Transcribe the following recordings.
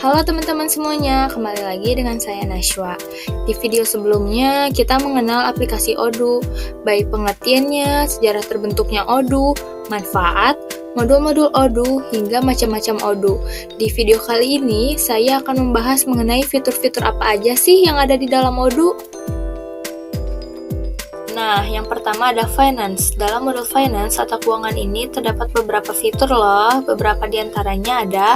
Halo teman-teman semuanya, kembali lagi dengan saya Nashwa. Di video sebelumnya, kita mengenal aplikasi Odoo, baik pengertiannya, sejarah terbentuknya Odoo, manfaat, modul-modul Odoo, hingga macam-macam Odoo. Di video kali ini, saya akan membahas mengenai fitur-fitur apa aja sih yang ada di dalam Odoo. Nah, yang pertama ada Finance. Dalam modul Finance atau keuangan ini terdapat beberapa fitur loh. Beberapa diantaranya ada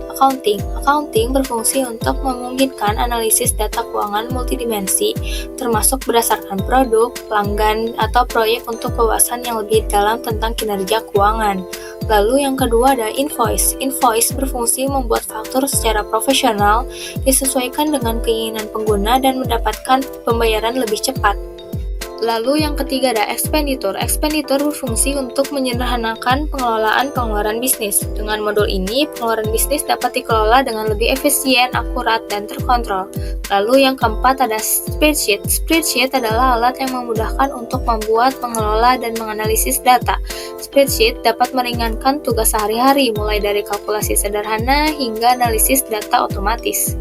Accounting. Accounting berfungsi untuk memungkinkan analisis data keuangan multidimensi, termasuk berdasarkan produk, pelanggan, atau proyek untuk wawasan yang lebih dalam tentang kinerja keuangan. Lalu yang kedua ada Invoice. Invoice berfungsi membuat faktur secara profesional, disesuaikan dengan keinginan pengguna dan mendapatkan pembayaran lebih cepat. Lalu yang ketiga ada Expenditure. Expenditure berfungsi untuk menyederhanakan pengelolaan pengeluaran bisnis. Dengan modul ini, pengeluaran bisnis dapat dikelola dengan lebih efisien, akurat, dan terkontrol. Lalu yang keempat ada Spreadsheet. Spreadsheet adalah alat yang memudahkan untuk membuat, mengelola, dan menganalisis data. Spreadsheet dapat meringankan tugas sehari-hari, mulai dari kalkulasi sederhana hingga analisis data otomatis.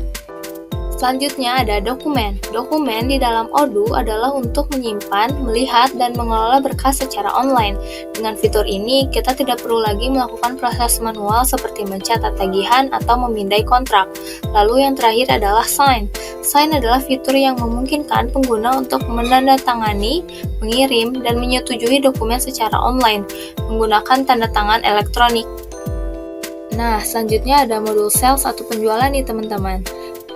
Selanjutnya ada dokumen. Dokumen di dalam Odoo adalah untuk menyimpan, melihat, dan mengelola berkas secara online. Dengan fitur ini, kita tidak perlu lagi melakukan proses manual seperti mencatat tagihan atau memindai kontrak. Lalu yang terakhir adalah Sign. Sign adalah fitur yang memungkinkan pengguna untuk menandatangani, mengirim, dan menyetujui dokumen secara online menggunakan tanda tangan elektronik. Nah, selanjutnya ada modul Sales atau penjualan nih teman-teman.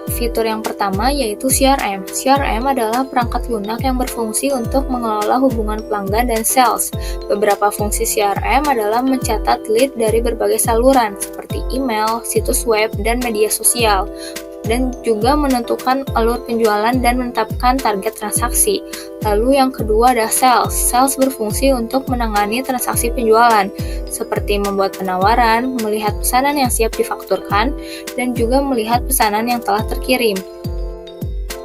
Fitur yang pertama yaitu CRM. CRM adalah perangkat lunak yang berfungsi untuk mengelola hubungan pelanggan dan sales. Beberapa fungsi CRM adalah mencatat lead dari berbagai saluran seperti email, situs web, dan media sosial, dan juga menentukan alur penjualan dan menetapkan target transaksi. Lalu yang kedua ada Sales. Sales berfungsi untuk menangani transaksi penjualan, seperti membuat penawaran, melihat pesanan yang siap difakturkan, dan juga melihat pesanan yang telah terkirim.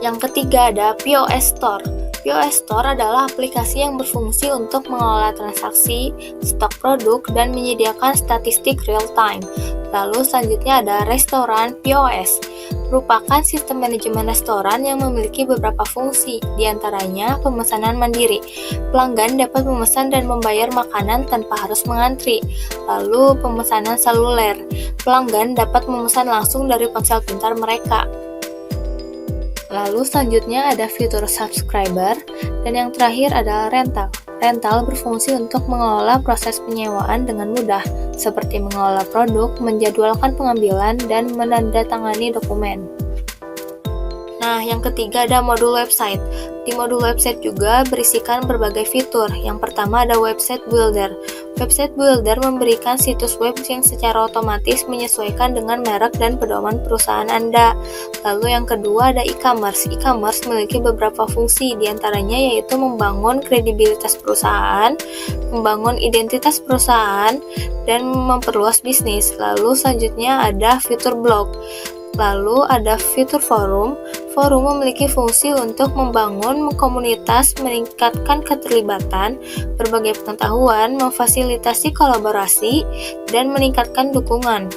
Yang ketiga ada POS Store. POS Store adalah aplikasi yang berfungsi untuk mengelola transaksi, stok produk, dan menyediakan statistik real-time. Lalu selanjutnya ada Restoran POS. Merupakan sistem manajemen restoran yang memiliki beberapa fungsi, diantaranya pemesanan mandiri. Pelanggan dapat memesan dan membayar makanan tanpa harus mengantri. Lalu pemesanan seluler. Pelanggan dapat memesan langsung dari ponsel pintar mereka. Lalu selanjutnya ada fitur subscriber, dan yang terakhir adalah rental. Rental berfungsi untuk mengelola proses penyewaan dengan mudah, seperti mengelola produk, menjadwalkan pengambilan, dan menandatangani dokumen. Nah, yang ketiga ada modul website. Di modul website juga berisikan berbagai fitur. Yang pertama ada Website Builder. Website Builder memberikan situs web yang secara otomatis menyesuaikan dengan merek dan pedoman perusahaan Anda. Lalu yang kedua ada e-commerce. E-commerce memiliki beberapa fungsi, diantaranya yaitu membangun kredibilitas perusahaan, membangun identitas perusahaan, dan memperluas bisnis. Lalu selanjutnya ada fitur blog. Lalu ada fitur forum. Forum memiliki fungsi untuk membangun komunitas, meningkatkan keterlibatan, berbagai pengetahuan, memfasilitasi kolaborasi, dan meningkatkan dukungan.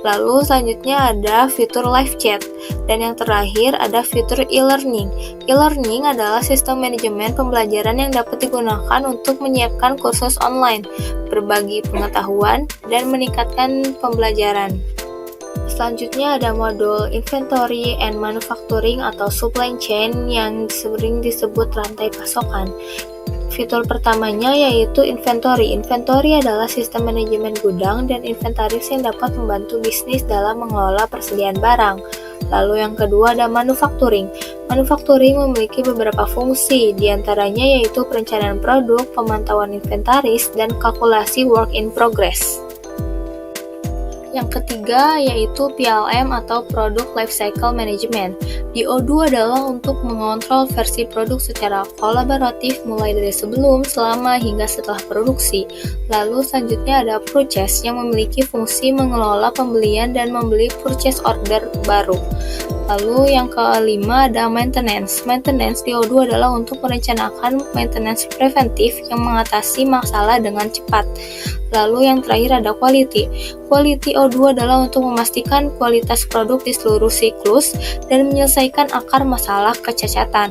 Lalu selanjutnya ada fitur live chat. Dan yang terakhir ada fitur e-learning. E-learning adalah sistem manajemen pembelajaran yang dapat digunakan untuk menyiapkan kursus online, berbagi pengetahuan, dan meningkatkan pembelajaran. Selanjutnya ada modul Inventory and Manufacturing atau Supply Chain yang sering disebut rantai pasokan. Fitur pertamanya yaitu Inventory. Inventory adalah sistem manajemen gudang dan inventaris yang dapat membantu bisnis dalam mengelola persediaan barang. Lalu yang kedua ada Manufacturing. Manufacturing memiliki beberapa fungsi, diantaranya yaitu perencanaan produk, pemantauan inventaris, dan kalkulasi work in progress. Yang ketiga yaitu PLM atau Product Lifecycle Management. Di Odoo adalah untuk mengontrol versi produk secara kolaboratif mulai dari sebelum, selama, hingga setelah produksi. Lalu selanjutnya ada Purchase yang memiliki fungsi mengelola pembelian dan membeli purchase order baru. Lalu yang kelima ada maintenance. Maintenance di Odoo adalah untuk merencanakan maintenance preventif yang mengatasi masalah dengan cepat. Lalu yang terakhir ada quality. Quality Odoo adalah untuk memastikan kualitas produk di seluruh siklus dan menyelesaikan akar masalah kecacatan.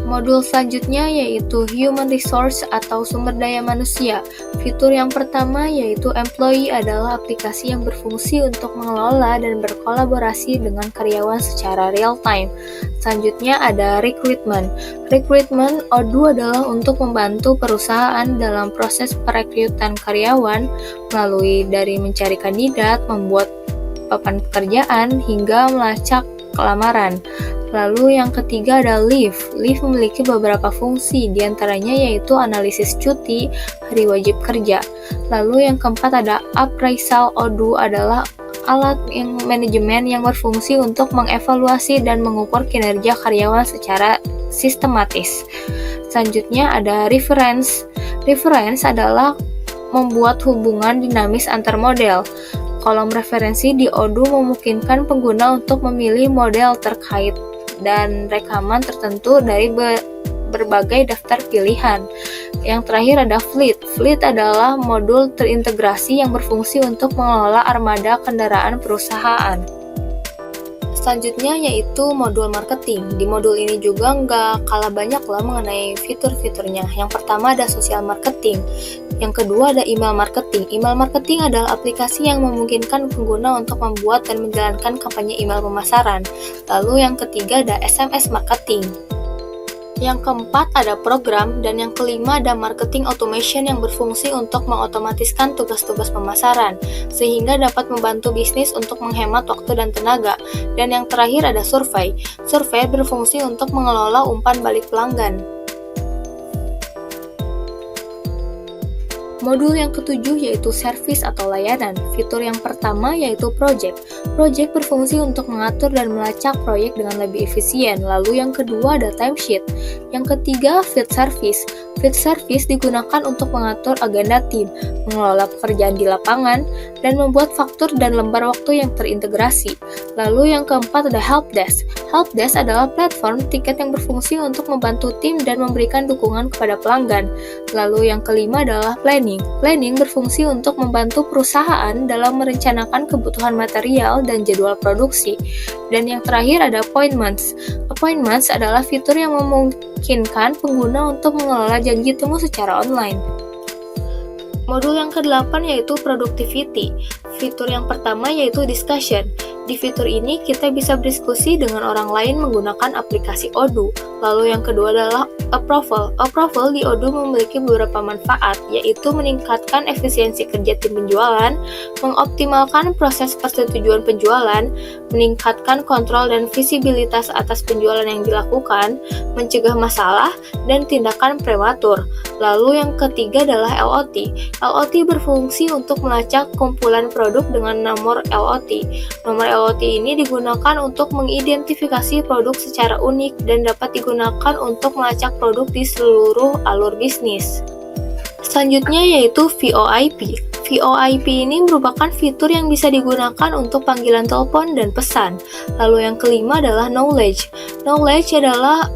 Modul selanjutnya yaitu Human Resource atau sumber daya manusia. Fitur yang pertama yaitu Employee adalah aplikasi yang berfungsi untuk mengelola dan berkolaborasi dengan karyawan secara real time. Selanjutnya ada Recruitment. Recruitment Odoo adalah untuk membantu perusahaan dalam proses perekrutan karyawan melalui dari mencari kandidat, membuat papan pekerjaan, hingga melacak lamaran. Lalu yang ketiga ada Leave. Leave memiliki beberapa fungsi, diantaranya yaitu analisis cuti, hari wajib kerja. Lalu yang keempat ada Appraisal. Odoo adalah alat manajemen yang berfungsi untuk mengevaluasi dan mengukur kinerja karyawan secara sistematis. Selanjutnya ada Reference. Reference adalah membuat hubungan dinamis antar model. Kolom referensi di Odoo memungkinkan pengguna untuk memilih model terkait dan rekaman tertentu dari berbagai daftar pilihan. Yang terakhir ada Fleet. Fleet adalah modul terintegrasi yang berfungsi untuk mengelola armada kendaraan perusahaan. Selanjutnya yaitu modul marketing. Di modul ini juga nggak kalah banyak lah mengenai fitur-fiturnya. Yang pertama ada social marketing. Yang kedua ada email marketing. Email marketing adalah aplikasi yang memungkinkan pengguna untuk membuat dan menjalankan kampanye email pemasaran. Lalu yang ketiga ada SMS marketing. Yang keempat ada program, dan yang kelima ada marketing automation yang berfungsi untuk mengotomatiskan tugas-tugas pemasaran, sehingga dapat membantu bisnis untuk menghemat waktu dan tenaga. Dan yang terakhir ada survei. Survei berfungsi untuk mengelola umpan balik pelanggan. Modul yang ketujuh yaitu service atau layanan. Fitur yang pertama yaitu project. Project berfungsi untuk mengatur dan melacak proyek dengan lebih efisien. Lalu yang kedua ada timesheet. Yang ketiga field service. Field service digunakan untuk mengatur agenda tim, mengelola pekerjaan di lapangan, dan membuat faktur dan lembar waktu yang terintegrasi. Lalu yang keempat ada helpdesk. Helpdesk adalah platform tiket yang berfungsi untuk membantu tim dan memberikan dukungan kepada pelanggan. Lalu yang kelima adalah planning. Planning berfungsi untuk membantu perusahaan dalam merencanakan kebutuhan material dan jadwal produksi. Dan yang terakhir ada appointments. Appointments adalah fitur yang memungkinkan pengguna untuk mengelola janji temu secara online. Modul yang ke-8 yaitu productivity. Fitur yang pertama yaitu discussion. Di fitur ini kita bisa berdiskusi dengan orang lain menggunakan aplikasi Odoo. Lalu yang kedua adalah approval. Approval di Odoo memiliki beberapa manfaat, yaitu meningkatkan efisiensi kerja tim penjualan, mengoptimalkan proses persetujuan penjualan, meningkatkan kontrol dan visibilitas atas penjualan yang dilakukan, mencegah masalah, dan tindakan prematur. Lalu yang ketiga adalah LOT. LOT berfungsi untuk melacak kumpulan produk dengan nomor LOT. Nomor LOT ini digunakan untuk mengidentifikasi produk secara unik dan dapat digunakan untuk melacak produk di seluruh alur bisnis. Selanjutnya yaitu VoIP. VoIP ini merupakan fitur yang bisa digunakan untuk panggilan telepon dan pesan. Lalu yang kelima adalah knowledge. Knowledge adalah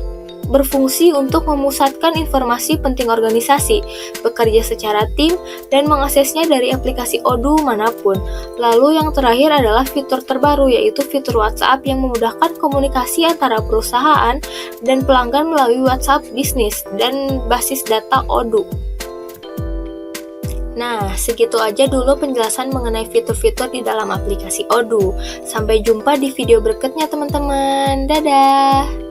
berfungsi untuk memusatkan informasi penting organisasi, bekerja secara tim, dan mengaksesnya dari aplikasi Odoo manapun. Lalu yang terakhir adalah fitur terbaru, yaitu fitur WhatsApp yang memudahkan komunikasi antara perusahaan dan pelanggan melalui WhatsApp bisnis dan basis data Odoo. Nah, segitu aja dulu penjelasan mengenai fitur-fitur di dalam aplikasi Odoo. Sampai jumpa di video berikutnya teman-teman. Dadah!